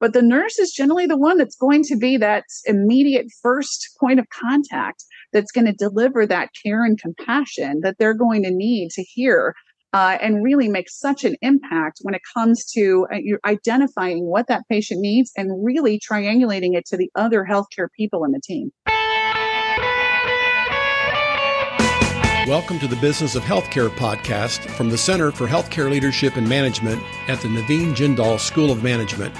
But the nurse is generally the one that's going to be that immediate first point of contact that's going to deliver that care and compassion that they're going to need to hear and really make such an impact when it comes to identifying what that patient needs and really triangulating it to the other healthcare people in the team. Welcome to the Business of Healthcare podcast from the Center for Healthcare Leadership and Management at the Naveen Jindal School of Management.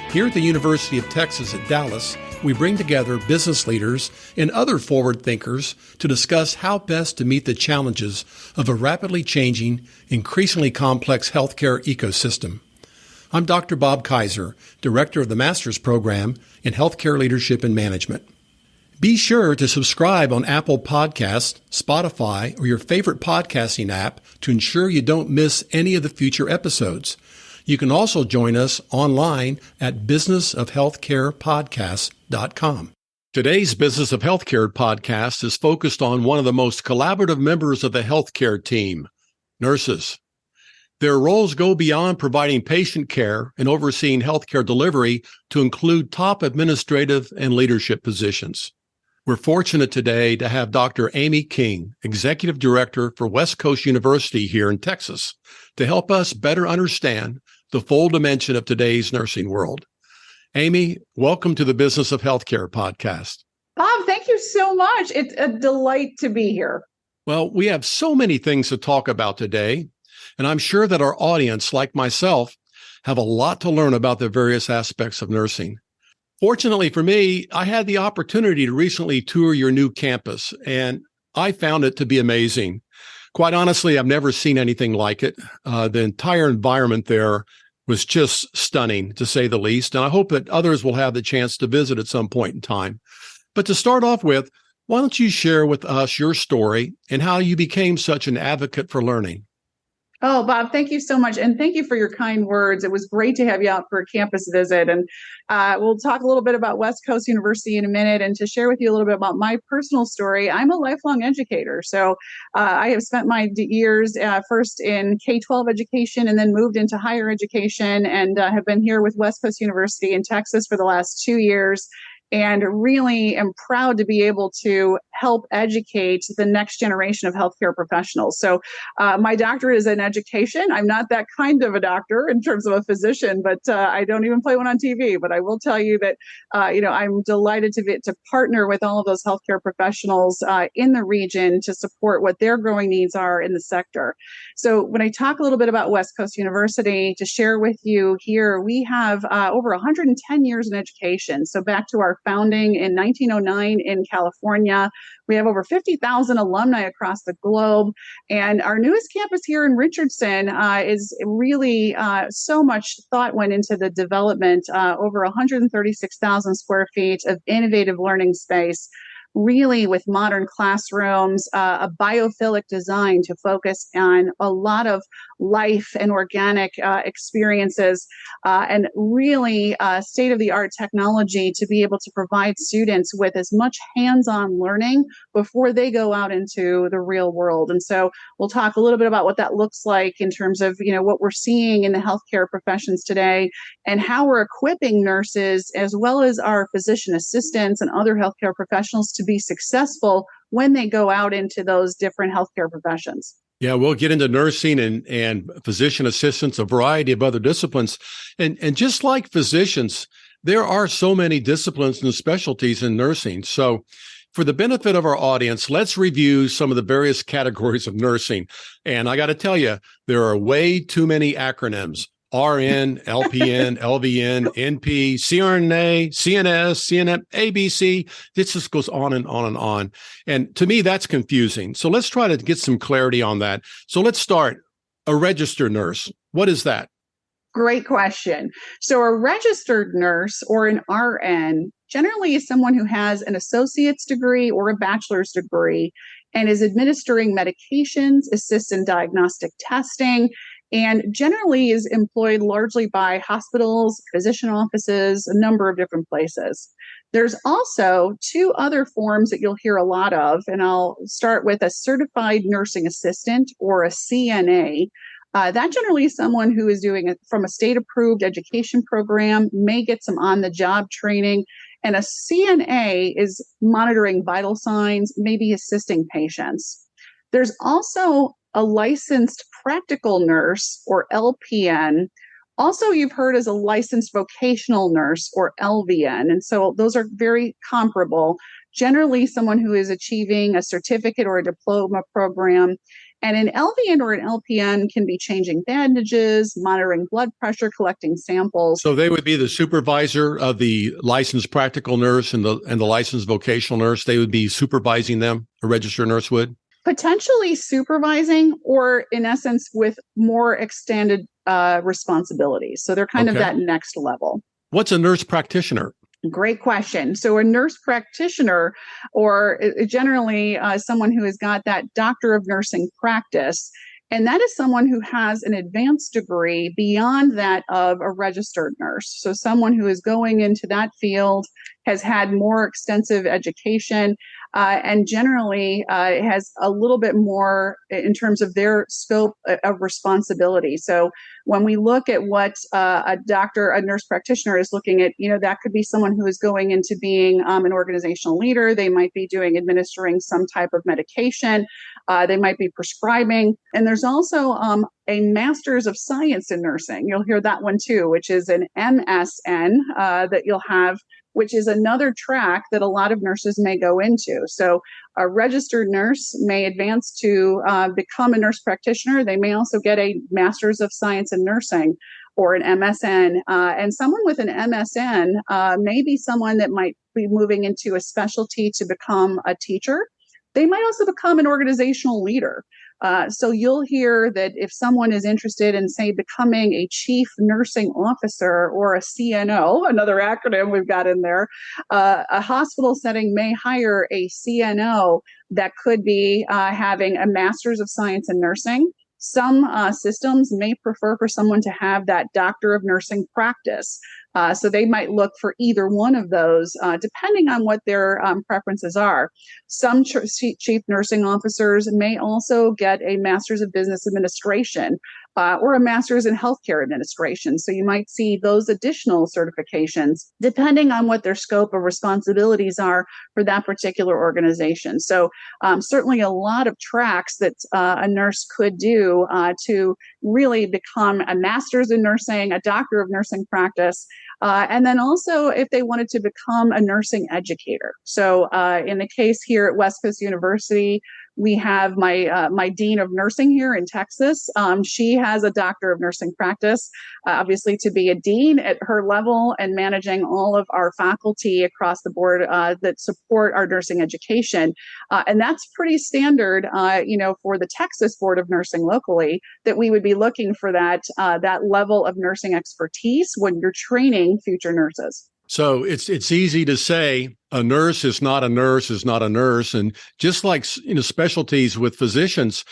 Here at the University of Texas at Dallas, we bring together business leaders and other forward thinkers to discuss how best to meet the challenges of a rapidly changing, increasingly complex healthcare ecosystem. I'm Dr. Bob Kaiser, Director of the Master's Program in Healthcare Leadership and Management. Be sure to subscribe on Apple Podcasts, Spotify, or your favorite podcasting app to ensure you don't miss any of the future episodes. You can also join us online at businessofhealthcarepodcast.com. Today's Business of Healthcare podcast is focused on one of the most collaborative members of the healthcare team, nurses. Their roles go beyond providing patient care and overseeing healthcare delivery to include top administrative and leadership positions. We're fortunate today to have Dr. Amy King, Executive Director for West Coast University here in Texas, to help us better understand the full dimension of today's nursing world. Amy, welcome to the Business of Healthcare podcast. Bob, thank you so much. It's a delight to be here. Well, we have so many things to talk about today, and I'm sure that our audience, like myself, have a lot to learn about the various aspects of nursing. Fortunately for me, I had the opportunity to recently tour your new campus, and I found it to be amazing. Quite honestly, I've never seen anything like it. The entire environment there was just stunning, to say the least, and I hope that others will have the chance to visit at some point in time. But to start off with, why don't you share with us your story and how you became such an advocate for learning? Oh, Bob, thank you so much. And thank you for your kind words. It was great to have you out for a campus visit. And we'll talk a little bit about West Coast University in a minute. And to share with you a little bit about my personal story, I'm a lifelong educator. So I have spent my years first in K-12 education and then moved into higher education and have been here with West Coast University in Texas for the last 2 years. And really am proud to be able to help educate the next generation of healthcare professionals. So my doctorate is in education. I'm not that kind of a doctor in terms of a physician, but I don't even play one on TV. But I will tell you that, I'm delighted to partner with all of those healthcare professionals in the region to support what their growing needs are in the sector. So when I talk a little bit about West Coast University, to share with you here, we have over 110 years in education. So back to our founding in 1909 in California. We have over 50,000 alumni across the globe. And our newest campus here in Richardson is really so much thought went into the development, over 136,000 square feet of innovative learning space, really with modern classrooms, a biophilic design to focus on a lot of life and organic experiences, and really state-of-the-art technology to be able to provide students with as much hands-on learning before they go out into the real world. And so we'll talk a little bit about what that looks like in terms of, what we're seeing in the healthcare professions today and how we're equipping nurses as well as our physician assistants and other healthcare professionals to be successful when they go out into those different healthcare professions. Yeah, we'll get into nursing and physician assistants, a variety of other disciplines. And just like physicians, there are so many disciplines and specialties in nursing. So for the benefit of our audience, let's review some of the various categories of nursing. And I got to tell you, there are way too many acronyms. RN, LPN, LVN, NP, CRNA, CNS, CNM, ABC. This just goes on and on and on. And to me, that's confusing. So let's try to get some clarity on that. So let's start. A registered nurse. What is that? Great question. So a registered nurse or an RN generally is someone who has an associate's degree or a bachelor's degree and is administering medications, assists in diagnostic testing, and generally is employed largely by hospitals, physician offices, a number of different places. There's also two other forms that you'll hear a lot of, and I'll start with a certified nursing assistant or a CNA. That generally is someone who is doing it from a state-approved education program, may get some on-the-job training, and a CNA is monitoring vital signs, maybe assisting patients. There's also a licensed practical nurse, or LPN. Also, you've heard as a licensed vocational nurse, or LVN. And so those are very comparable. Generally, someone who is achieving a certificate or a diploma program. And an LVN or an LPN can be changing bandages, monitoring blood pressure, collecting samples. So they would be the supervisor of the licensed practical nurse and the licensed vocational nurse. They would be supervising them, a registered nurse would? Potentially supervising, or in essence, with more extended responsibilities. So they're kind of that next level. What's a nurse practitioner? Great question. So a nurse practitioner, or generally someone who has got that doctor of nursing practice, and that is someone who has an advanced degree beyond that of a registered nurse. So someone who is going into that field, has had more extensive education, and generally has a little bit more in terms of their scope of responsibility. So when we look at what a nurse practitioner is looking at, that could be someone who is going into being an organizational leader. They might be administering some type of medication. They might be prescribing. And there's also a Master's of Science in Nursing. You'll hear that one too, which is an MSN that you'll have, which is another track that a lot of nurses may go into. So a registered nurse may advance to become a nurse practitioner. They may also get a Master's of Science in Nursing or an MSN. And someone with an MSN may be someone that might be moving into a specialty to become a teacher. They might also become an organizational leader. So you'll hear that if someone is interested in, say, becoming a chief nursing officer or a CNO, another acronym we've got in there, a hospital setting may hire a CNO that could be having a Master's of Science in Nursing. Some systems may prefer for someone to have that doctor of nursing practice. So they might look for either one of those, depending on what their preferences are. Some chief nursing officers may also get a Master's of Business Administration or a Master's in Healthcare Administration. So you might see those additional certifications, depending on what their scope of responsibilities are for that particular organization. So certainly a lot of tracks that a nurse could do to really become a Master's in Nursing, a Doctor of Nursing practice, and then also if they wanted to become a nursing educator. So in the case here at West Coast University, we have my dean of nursing here in Texas. She has a doctor of nursing practice, obviously to be a dean at her level and managing all of our faculty across the board that support our nursing education. And that's pretty standard, for the Texas Board of Nursing locally, that we would be looking for that level of nursing expertise when you're training future nurses. So it's easy to say a nurse is not a nurse is not a nurse. And just like, specialties with physicians,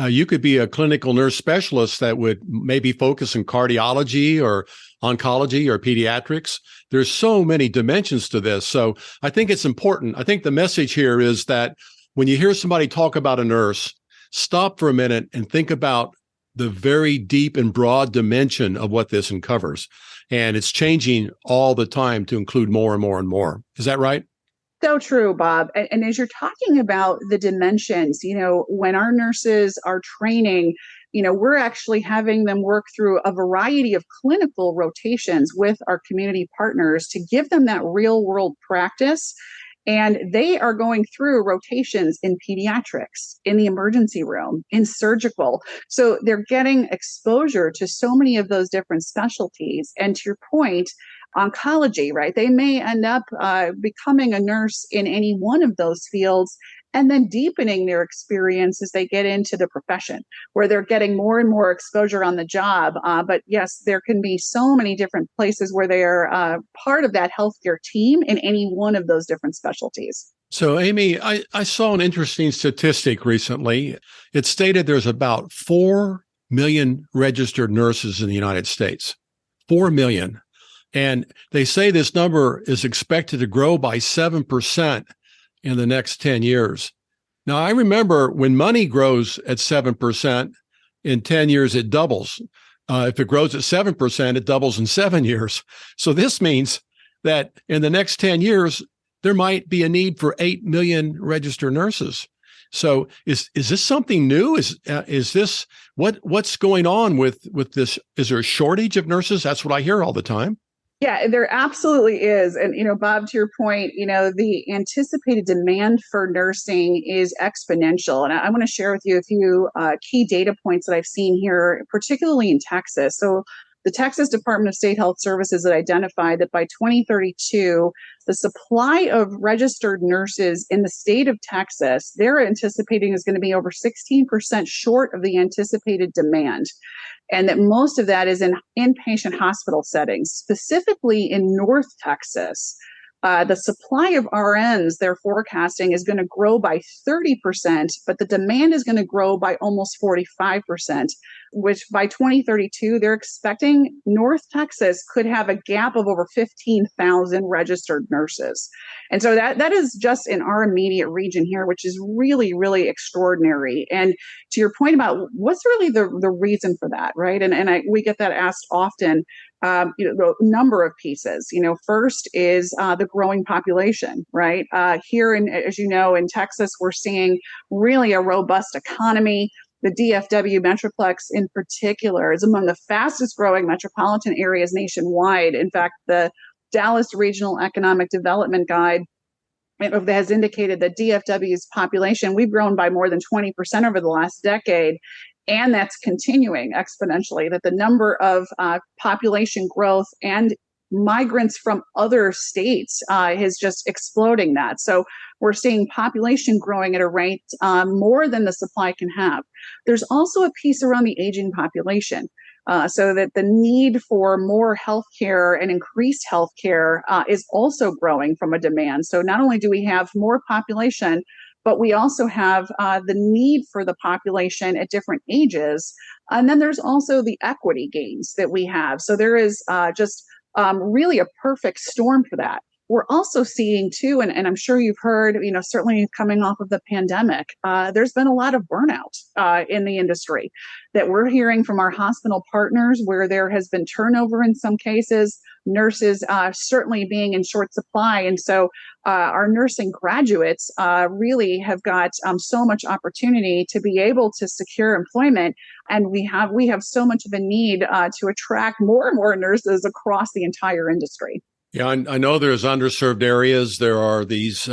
you could be a clinical nurse specialist that would maybe focus on cardiology or oncology or pediatrics. There's so many dimensions to this. So I think it's important. I think the message here is that when you hear somebody talk about a nurse, stop for a minute and think about the very deep and broad dimension of what this uncovers. And it's changing all the time to include more and more and more. Is that right? So true, Bob. And as you're talking about the dimensions, when our nurses are training, we're actually having them work through a variety of clinical rotations with our community partners to give them that real world practice. And they are going through rotations in pediatrics, in the emergency room, in surgical. So they're getting exposure to so many of those different specialties. And to your point, oncology, right? They may end up becoming a nurse in any one of those fields and then deepening their experience as they get into the profession, where they're getting more and more exposure on the job. But yes, there can be so many different places where they are part of that healthcare team in any one of those different specialties. So, Amy, I saw an interesting statistic recently. It stated there's about 4 million registered nurses in the United States. 4 million. And they say this number is expected to grow by 7% in the next 10 years. Now, I remember when money grows at 7%, in 10 years, it doubles. If it grows at 7%, it doubles in 7 years. So this means that in the next 10 years, there might be a need for 8 million registered nurses. So is this something new? Is this what's going on with this? Is there a shortage of nurses? That's what I hear all the time. Yeah, there absolutely is. And, Bob, to your point, the anticipated demand for nursing is exponential. And I want to share with you a few key data points that I've seen here, particularly in Texas. So the Texas Department of State Health Services had identified that by 2032, the supply of registered nurses in the state of Texas, they're anticipating is going to be over 16% short of the anticipated demand. And that most of that is in inpatient hospital settings, specifically in North Texas. The supply of RNs they're forecasting is going to grow by 30%, but the demand is going to grow by almost 45%, which by 2032, they're expecting North Texas could have a gap of over 15,000 registered nurses. And so that is just in our immediate region here, which is really, really extraordinary. And to your point about what's really the reason for that, right? And we get that asked often. The number of pieces. First is the growing population, right? Here, as you know, in Texas, we're seeing really a robust economy. The DFW Metroplex in particular is among the fastest growing metropolitan areas nationwide. In fact, the Dallas Regional Economic Development Guide has indicated that DFW's population, we've grown by more than 20% over the last decade. And that's continuing exponentially, that the number of population growth and migrants from other states is just exploding that. So we're seeing population growing at a rate more than the supply can have. There's also a piece around the aging population. So that the need for more healthcare and increased healthcare is also growing from a demand. So not only do we have more population, but we also have the need for the population at different ages. And then there's also the equity gains that we have. So there is just really a perfect storm for that. We're also seeing too, and I'm sure you've heard, certainly coming off of the pandemic, there's been a lot of burnout in the industry that we're hearing from our hospital partners, where there has been turnover in some cases, nurses certainly being in short supply. And so our nursing graduates really have got so much opportunity to be able to secure employment. And we have so much of a need to attract more and more nurses across the entire industry. Yeah, I know there's underserved areas. There are these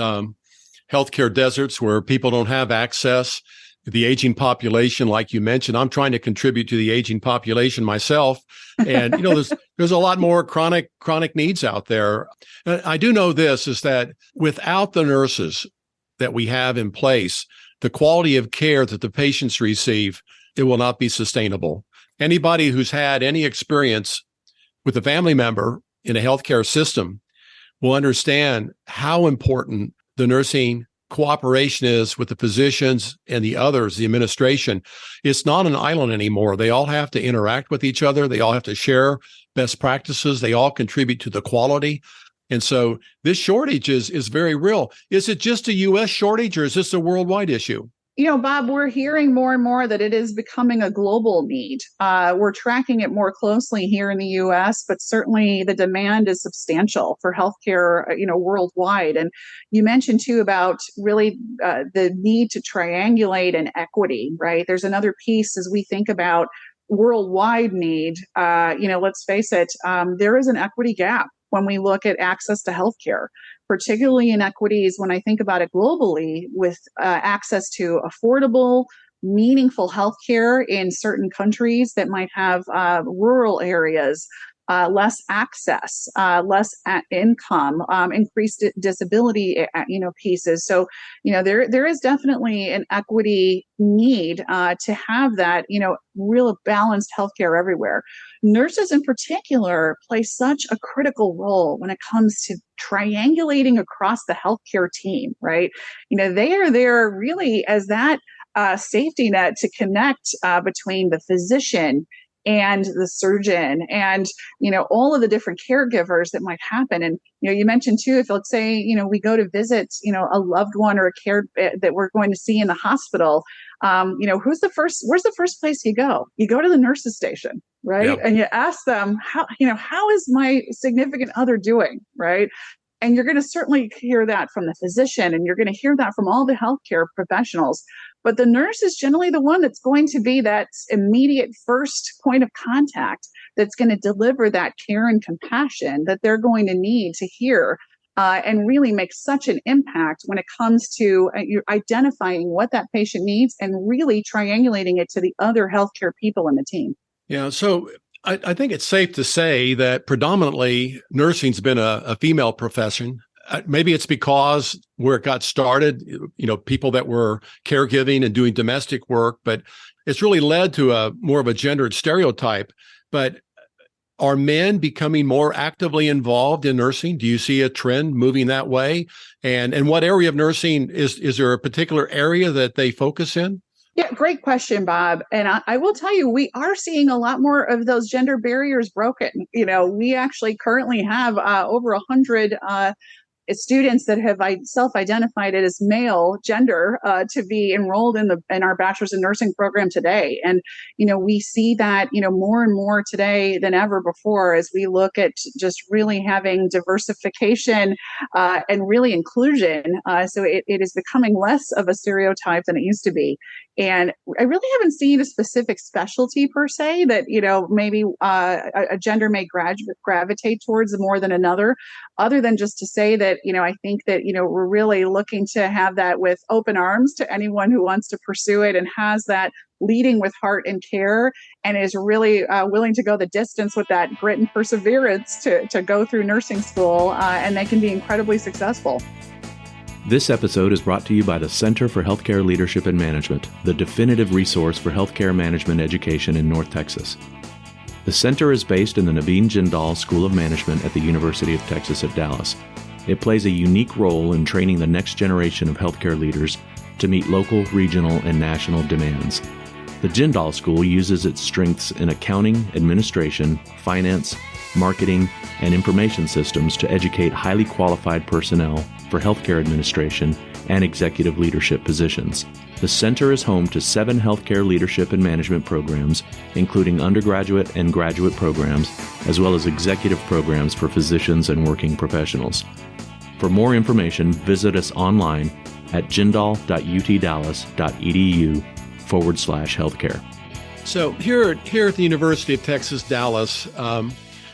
healthcare deserts where people don't have access. The aging population, like you mentioned, I'm trying to contribute to the aging population myself. And, there's a lot more chronic needs out there. And I do know this is that without the nurses that we have in place, the quality of care that the patients receive, it will not be sustainable. Anybody who's had any experience with a family member in a healthcare system will understand how important the nursing cooperation is with the physicians and the others, the administration. It's not an island anymore. They all have to interact with each other. They all have to share best practices. They all contribute to the quality. And so this shortage is very real. Is it just a U.S. shortage, or is this a worldwide issue? Bob, we're hearing more and more that it is becoming a global need. We're tracking it more closely here in the U.S., but certainly the demand is substantial for healthcare, worldwide. And you mentioned too about really the need to triangulate and equity, right? There's another piece as we think about worldwide need. Let's face it, there is an equity gap when we look at access to healthcare, particularly inequities when I think about it globally, with access to affordable, meaningful healthcare in certain countries that might have rural areas, less access, less income, increased disability, pieces. So, there is definitely an equity need to have that, real balanced healthcare everywhere. Nurses in particular play such a critical role when it comes to triangulating across the healthcare team, right? They are there really as that safety net to connect between the physician and the surgeon and, all of the different caregivers that might happen. And, you mentioned too, if let's say, we go to visit, a loved one or a care that we're going to see in the hospital, where's the first place you go? You go to the nurse's station, right? Yep. And you ask them how is my significant other doing, right? And you're going to certainly hear that from the physician, and you're going to hear that from all the healthcare professionals. But the nurse is generally the one that's going to be that immediate first point of contact that's going to deliver that care and compassion that they're going to need to hear, and really make such an impact when it comes to identifying what that patient needs and really triangulating it to the other healthcare people in the team. Yeah. So I think it's safe to say that predominantly nursing's been a female profession. Maybe it's because where it got started, people that were caregiving and doing domestic work, but it's really led to a more of a gendered stereotype. But are men becoming more actively involved in nursing? Do you see a trend moving that way? And what area of nursing is there a particular area that they focus in? Yeah, great question, Bob. And I will tell you, we are seeing a lot more of those gender barriers broken. We actually currently have over 100 students that have self-identified as male gender to be enrolled in our bachelor's in nursing program today. And, we see that, more and more today than ever before as we look at just really having diversification and really inclusion. So it is becoming less of a stereotype than it used to be. And I really haven't seen a specific specialty per se that, maybe a gender may gravitate towards more than another, other than just to say that, I think that, we're really looking to have that with open arms to anyone who wants to pursue it and has that leading with heart and care and is really willing to go the distance with that grit and perseverance to go through nursing school, and they can be incredibly successful. This episode is brought to you by the Center for Healthcare Leadership and Management, the definitive resource for healthcare management education in North Texas. The center is based in the Naveen Jindal School of Management at the University of Texas at Dallas. It plays a unique role in training the next generation of healthcare leaders to meet local, regional, and national demands. The Jindal School uses its strengths in accounting, administration, finance, marketing, and information systems to educate highly qualified personnel for healthcare administration and executive leadership positions. The center is home to 7 healthcare leadership and management programs, including undergraduate and graduate programs, as well as executive programs for physicians and working professionals. For more information, visit us online at jindal.utdallas.edu/healthcare. So here at the University of Texas, Dallas,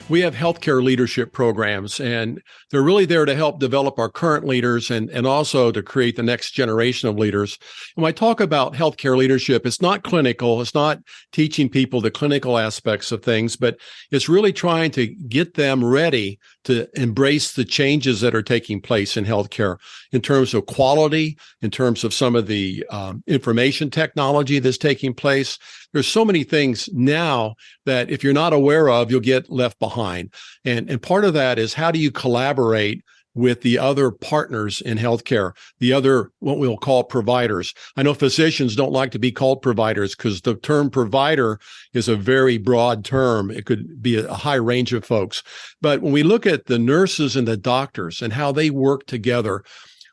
we have healthcare leadership programs, and they're really there to help develop our current leaders and also to create the next generation of leaders. And when I talk about healthcare leadership, it's not clinical. It's not teaching people the clinical aspects of things, but it's really trying to get them ready to embrace the changes that are taking place in healthcare in terms of quality, in terms of some of the information technology that's taking place. There's so many things now that if you're not aware of, you'll get left behind. And part of that is, how do you collaborate with the other partners in healthcare, the other, what we'll call providers? I know physicians don't like to be called providers because the term provider is a very broad term. It could be a high range of folks. But when we look at the nurses and the doctors and how they work together,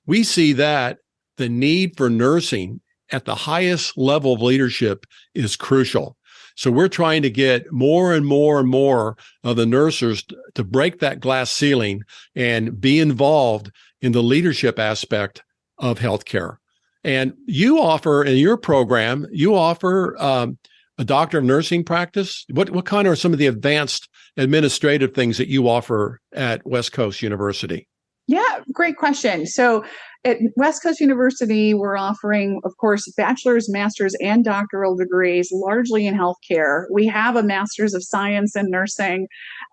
we see that the need for nursing at the highest level of leadership is crucial. So we're trying to get more and more and more of the nurses to break that glass ceiling and be involved in the leadership aspect of healthcare. And you offer in your program, a doctor of nursing practice. What kind are some of the advanced administrative things that you offer at West Coast University? Yeah, great question. So at West Coast University, we're offering, of course, bachelor's, master's, and doctoral degrees, largely in healthcare. We have a master's of science in nursing.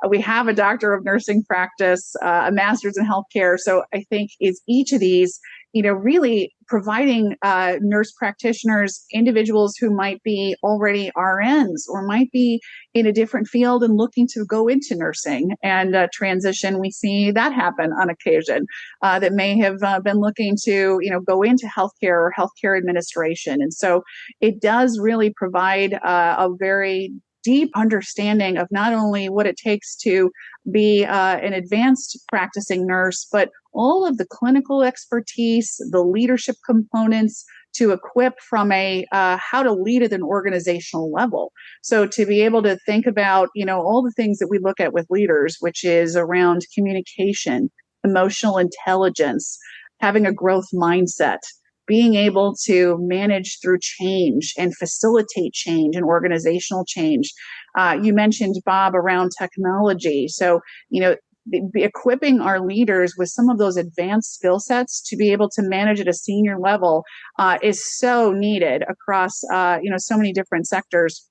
We have a doctor of nursing practice, a master's in healthcare. So I think is each of these, really providing nurse practitioners, individuals who might be already RNs or might be in a different field and looking to go into nursing and transition. We see that happen on occasion, that may have been looking to, go into healthcare or healthcare administration. And so it does really provide a very deep understanding of not only what it takes to be an advanced practicing nurse, but all of the clinical expertise, the leadership components to equip from a how to lead at an organizational level. So to be able to think about, all the things that we look at with leaders, which is around communication, emotional intelligence, having a growth mindset, being able to manage through change and facilitate change and organizational change. You mentioned, Bob, around technology. So, equipping our leaders with some of those advanced skill sets to be able to manage at a senior level is so needed across, so many different sectors,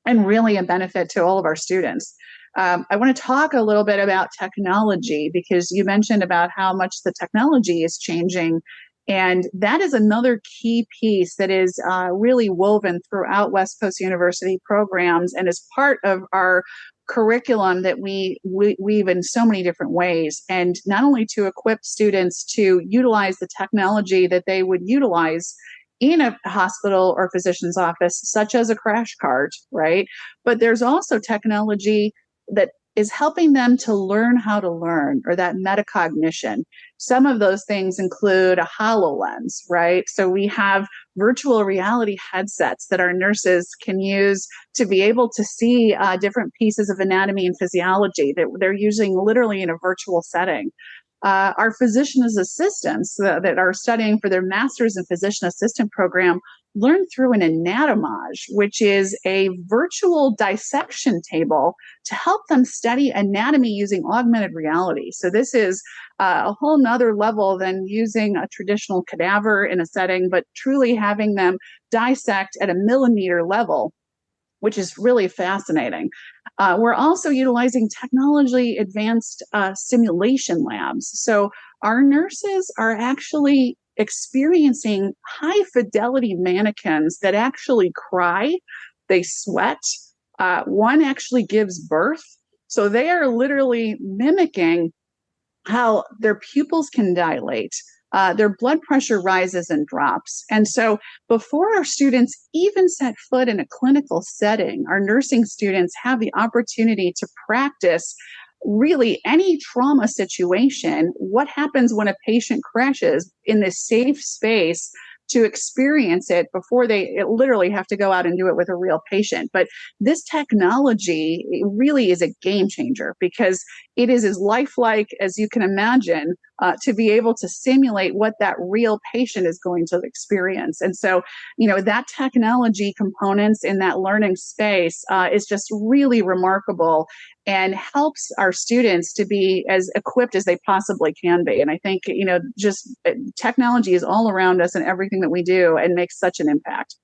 and really a benefit to all of our students. I want to talk a little bit about technology, because you mentioned about how much the technology is changing. And that is another key piece that is really woven throughout West Coast University programs and is part of our curriculum that we weave in so many different ways. And not only to equip students to utilize the technology that they would utilize in a hospital or physician's office, such as a crash cart, right? But there's also technology that is helping them to learn how to learn, or that metacognition. Some of those things include a HoloLens, right? So we have virtual reality headsets that our nurses can use to be able to see different pieces of anatomy and physiology that they're using literally in a virtual setting. Our physician assistants that are studying for their master's in physician assistant program learn through an anatomage, which is a virtual dissection table to help them study anatomy using augmented reality. So this is a whole nother level than using a traditional cadaver in a setting, but truly having them dissect at a millimeter level, which is really fascinating. We're also utilizing technology advanced simulation labs. So our nurses are actually experiencing high fidelity mannequins that actually cry, they sweat. One actually gives birth. So they are literally mimicking how their pupils can dilate. Their blood pressure rises and drops. And so before our students even set foot in a clinical setting, our nursing students have the opportunity to practice really any trauma situation. What happens when a patient crashes in this safe space to experience it before they literally have to go out and do it with a real patient. But this technology really is a game changer, because it is as lifelike as you can imagine to be able to simulate what that real patient is going to experience. And so, that technology components in that learning space is just really remarkable and helps our students to be as equipped as they possibly can be. And I think, just technology is all around us in everything that we do and makes such an impact.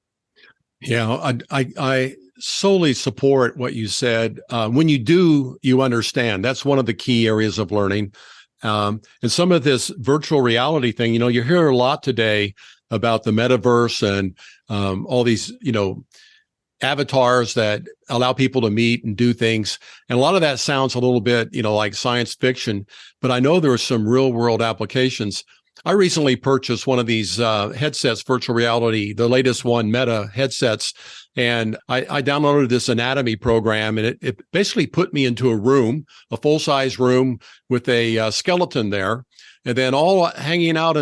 Yeah, I solely support what you said. When you do, you understand. That's one of the key areas of learning. And some of this virtual reality thing, you hear a lot today about the metaverse and all these, avatars that allow people to meet and do things. And a lot of that sounds a little bit, like science fiction, but I know there are some real world applications. I recently purchased one of these headsets, virtual reality, the latest one, Meta headsets, and I downloaded this anatomy program, and it basically put me into a room, a full-size room with a skeleton there, and then all hanging out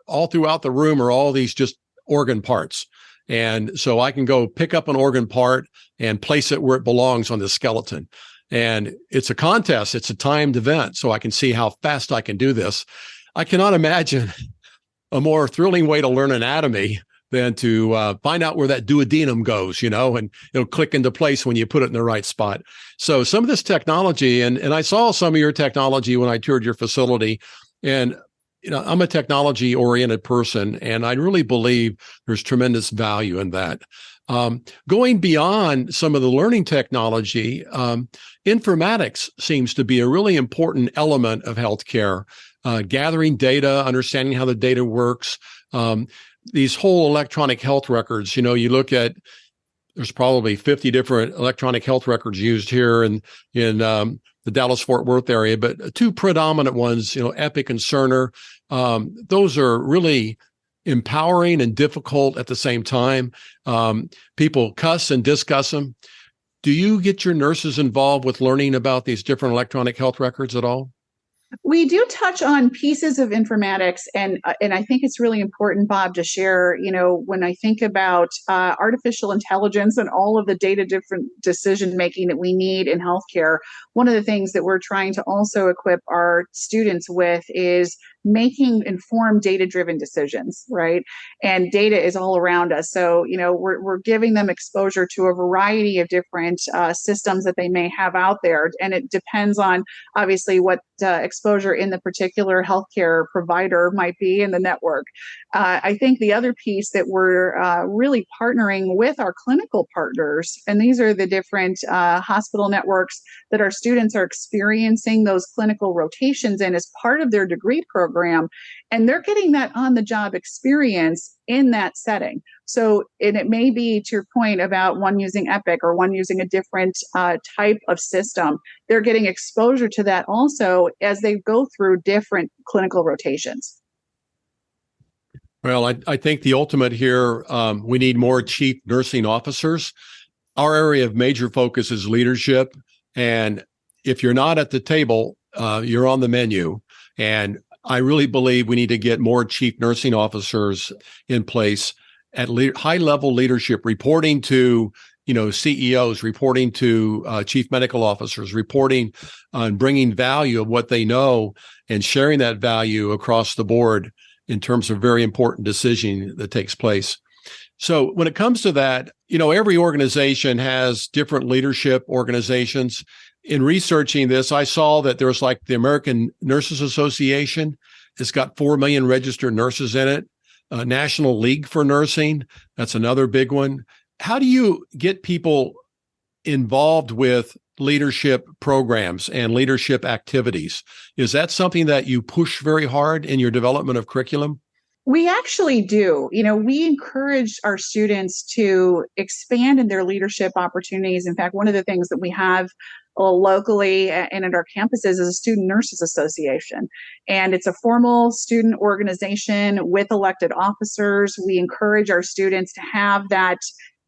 all throughout the room are all these just organ parts. And so I can go pick up an organ part and place it where it belongs on the skeleton. And it's a contest. It's a timed event, so I can see how fast I can do this. I cannot imagine a more thrilling way to learn anatomy than to find out where that duodenum goes, and it'll click into place when you put it in the right spot. So some of this technology, and I saw some of your technology when I toured your facility, and I'm a technology-oriented person, and I really believe there's tremendous value in that. Going beyond some of the learning technology, informatics seems to be a really important element of healthcare. Gathering data, understanding how the data works, these whole electronic health records. You look at, there's probably 50 different electronic health records used here in the Dallas-Fort Worth area, but two predominant ones, Epic and Cerner. Those are really empowering and difficult at the same time. People cuss and discuss them. Do you get your nurses involved with learning about these different electronic health records at all? We do touch on pieces of informatics, and I think it's really important, Bob, to share. When I think about artificial intelligence and all of the different decision making that we need in healthcare, one of the things that we're trying to also equip our students with is making informed data-driven decisions, right? And data is all around us, so we're giving them exposure to a variety of different systems that they may have out there, and it depends on obviously what exposure in the particular healthcare provider might be in the network. I think the other piece that we're really partnering with our clinical partners, and these are the different hospital networks that our students are experiencing those clinical rotations in as part of their degree program, and they're getting that on-the-job experience in that setting. So, and it may be to your point about one using Epic or one using a different type of system. They're getting exposure to that also as they go through different clinical rotations. Well, I think the ultimate here, we need more chief nursing officers. Our area of major focus is leadership. And if you're not at the table, you're on the menu. And I really believe we need to get more chief nursing officers in place at high-level leadership, reporting to CEOs, reporting to chief medical officers, reporting on bringing value of what they know and sharing that value across the board in terms of very important decision that takes place. So when it comes to that, every organization has different leadership organizations. In researching this, I saw that there's like the American Nurses Association. It's got 4 million registered nurses in it. National League for Nursing, that's another big one. How do you get people involved with leadership programs and leadership activities? Is that something that you push very hard in your development of curriculum? We actually do. We encourage our students to expand in their leadership opportunities. In fact, one of the things that we have locally and at our campuses is a Student Nurses Association. And it's a formal student organization with elected officers. We encourage our students to have that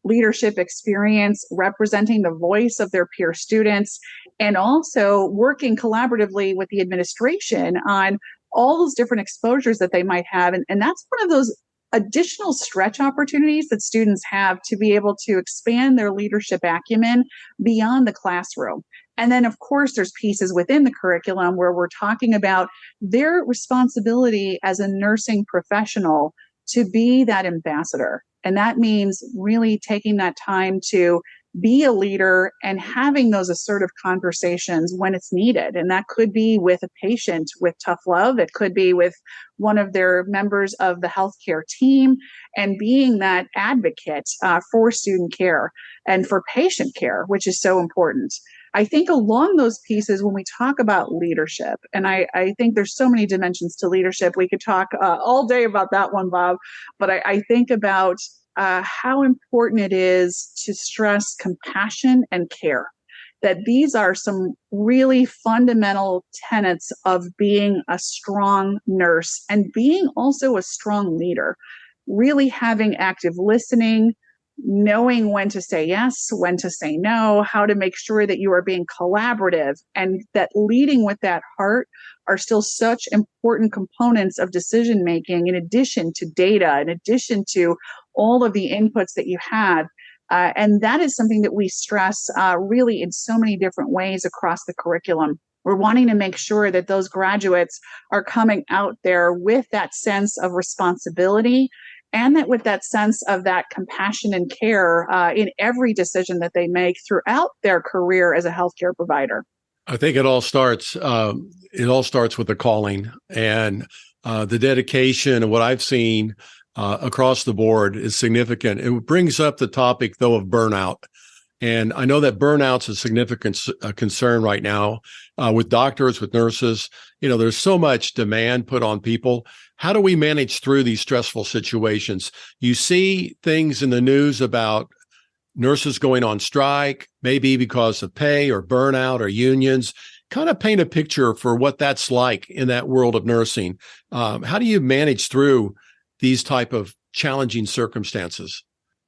leadership experience representing the voice of their peer students, and also working collaboratively with the administration on all those different exposures that they might have. And that's one of those additional stretch opportunities that students have to be able to expand their leadership acumen beyond the classroom. And then, of course, there's pieces within the curriculum where we're talking about their responsibility as a nursing professional to be that ambassador. And that means really taking that time to be a leader and having those assertive conversations when it's needed. And that could be with a patient with tough love. It could be with one of their members of the healthcare team, and being that advocate for student care and for patient care, which is so important. I think along those pieces, when we talk about leadership, and I think there's so many dimensions to leadership, we could talk all day about that one, Bob, but I think about how important it is to stress compassion and care, that these are some really fundamental tenets of being a strong nurse and being also a strong leader, really having active listening, knowing when to say yes, when to say no, how to make sure that you are being collaborative, and that leading with that heart are still such important components of decision making, in addition to data, in addition to all of the inputs that you have. And that is something that we stress really in so many different ways across the curriculum. We're wanting to make sure that those graduates are coming out there with that sense of responsibility, and that with that sense of that compassion and care in every decision that they make throughout their career as a healthcare provider. I think it all starts with the calling and the dedication. And what I've seen across the board is significant. It brings up the topic, though, of burnout. And I know that burnout's a significant concern right now with doctors, with nurses. There's so much demand put on people. How do we manage through these stressful situations? You see things in the news about nurses going on strike, maybe because of pay or burnout or unions. Kind of paint a picture for what that's like in that world of nursing. How do you manage through these type of challenging circumstances?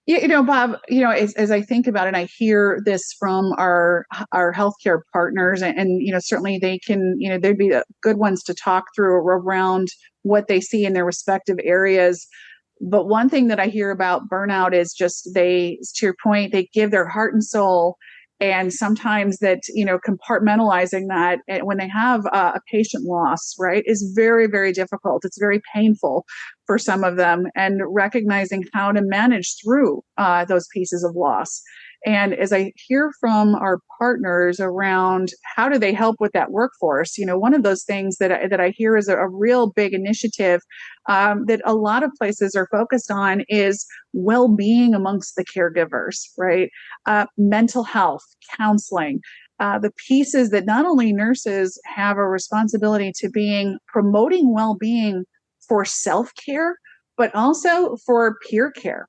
Yeah, Bob, as I think about it, I hear this from our healthcare partners, and certainly they can, they'd be good ones to talk through around what they see in their respective areas. But one thing that I hear about burnout is just to your point, they give their heart and soul. And sometimes that, compartmentalizing that when they have a patient loss, right, is very, very difficult. It's very painful for some of them, and recognizing how to manage through those pieces of loss. And as I hear from our partners around how do they help with that workforce, one of those things that I hear is a real big initiative that a lot of places are focused on is well-being amongst the caregivers, right? Mental health, counseling, the pieces that not only nurses have a responsibility to promoting well-being for self-care, but also for peer care.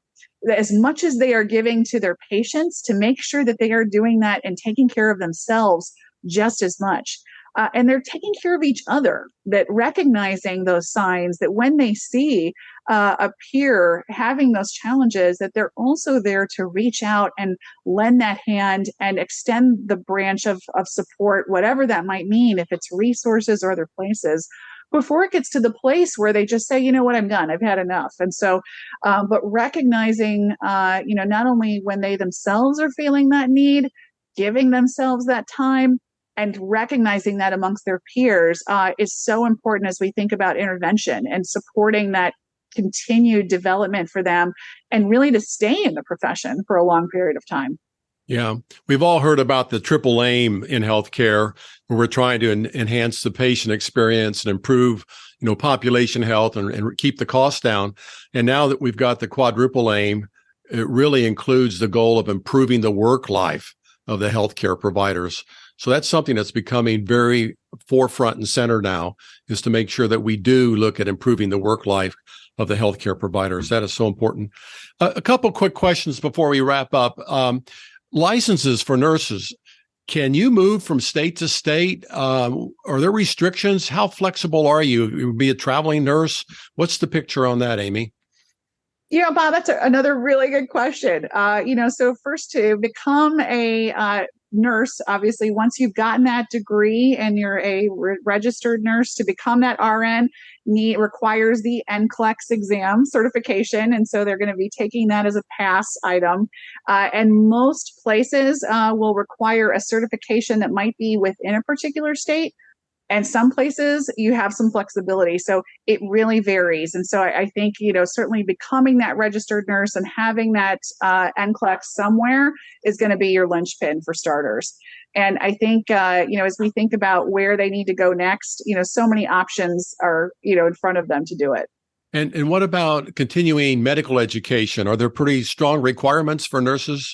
As much as they are giving to their patients, to make sure that they are doing that and taking care of themselves just as much. And they're taking care of each other, that recognizing those signs that when they see a peer having those challenges, that they're also there to reach out and lend that hand and extend the branch of support, whatever that might mean, if it's resources or other places, before it gets to the place where they just say, you know what, I'm done, I've had enough. And so, but recognizing, not only when they themselves are feeling that need, giving themselves that time, and recognizing that amongst their peers is so important as we think about intervention and supporting that continued development for them, and really to stay in the profession for a long period of time. Yeah, we've all heard about the triple aim in healthcare, where we're trying to enhance the patient experience and improve, population health and keep the costs down. And now that we've got the quadruple aim, it really includes the goal of improving the work life of the healthcare providers. So that's something that's becoming very forefront and center now, is to make sure that we do look at improving the work life of the healthcare providers. That is so important. A couple quick questions before we wrap up. Licenses for nurses. Can you move from state to state? Are there restrictions? How flexible are you? You would be a traveling nurse. What's the picture on that, Amy? Bob, that's another really good question. So first, to become a nurse, obviously, once you've gotten that degree and you're a registered nurse, to become that RN requires the NCLEX exam certification. And so they're going to be taking that as a pass item. And most places will require a certification that might be within a particular state. And some places you have some flexibility. So it really varies. And so I think, certainly becoming that registered nurse and having that NCLEX somewhere is going to be your linchpin for starters. And I think, as we think about where they need to go next, so many options are, in front of them to do it. And what about continuing medical education? Are there pretty strong requirements for nurses?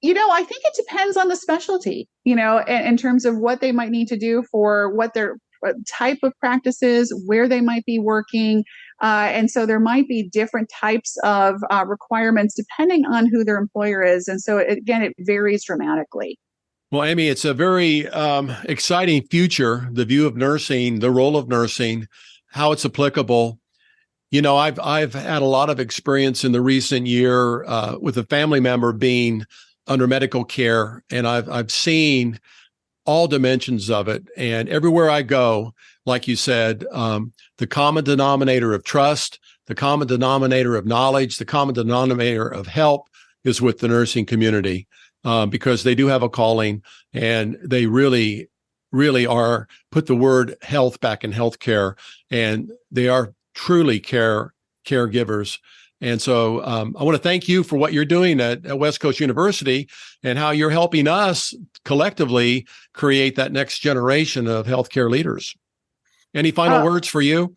I think it depends on the specialty, in terms of what they might need to do for what their type of practice is, where they might be working. And so there might be different types of requirements depending on who their employer is. And so, again, it varies dramatically. Well, Amy, it's a very exciting future, the view of nursing, the role of nursing, how it's applicable. I've had a lot of experience in the recent year with a family member being under medical care, and I've seen all dimensions of it. And everywhere I go, like you said, the common denominator of trust, the common denominator of knowledge, the common denominator of help is with the nursing community, because they do have a calling, and they really, really are put the word health back in healthcare, and they are truly caregivers. And so I want to thank you for what you're doing at West Coast University and how you're helping us collectively create that next generation of healthcare leaders. Any final words for you?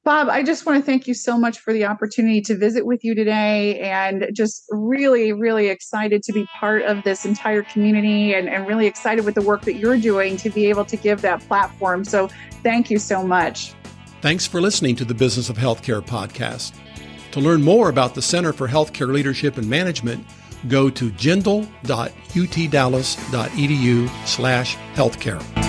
Bob, I just want to thank you so much for the opportunity to visit with you today, and just really, really excited to be part of this entire community, and really excited with the work that you're doing to be able to give that platform. So thank you so much. Thanks for listening to the Business of Healthcare podcast. To learn more about the Center for Healthcare Leadership and Management, go to jindal.utdallas.edu/healthcare.